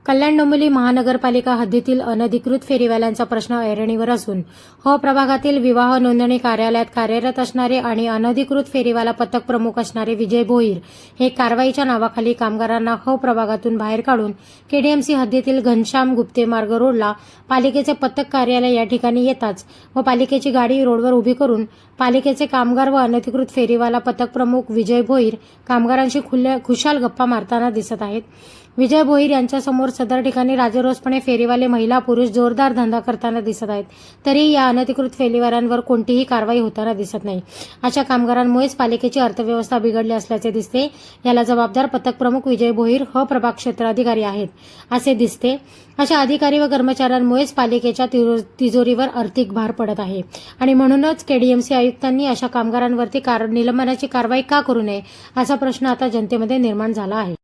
कल्याण डोंबिवली महानगरपालिका हद्दीतील अनधिकृत फेरीवाल्यांचा प्रश्न ऐरणीवर असून प्रभागातील विवाह नोंदणी कार्यालयात कार्यरत असणारे आणि अनधिकृत फेरीवाला पथक प्रमुख असणारे विजय भोईर हे कारवाईच्या नावाखाली कामगारांना प्रभागातून बाहेर काढून केडीएमसी हद्दीतील घनश्याम गुप्ते मार्ग रोडला पालिकेचे पथक कार्यालय या ठिकाणी येताच व पालिकेची गाडी रोडवर उभी करून पालिकेचे कामगार व अनधिकृत फेरीवाला पथक प्रमुख विजय भोईर कामगारांशी खुशाल गप्पा मारताना दिसत आहेत। विजय भोईर यांच्यासमोर सदर ठिकाणी राजरोसपणे फेरीवाले महिला पुरुष जोरदार धंदा करताना दिसत आहेत, तरी या अनधिकृत फेरीवाल्यांवर कोणतीही कारवाई होताना दिसत नाही। अशा कामगारांमुळेच पालिकेची अर्थव्यवस्था बिघडली असल्याचे दिसते। याला जबाबदार पथक प्रमुख विजय भोईर प्रभाग क्षेत्र अधिकारी आहेत असे दिसते। अशा अधिकारी व कर्मचाऱ्यांमुळेच पालिकेच्या तिजोरीवर आर्थिक भार पडत आहे आणि म्हणूनच केडीएमसी आयुक्तांनी अशा कामगारांवरती निलंबनाची कारवाई का करू नये असा प्रश्न आता जनतेमध्ये निर्माण झाला आहे।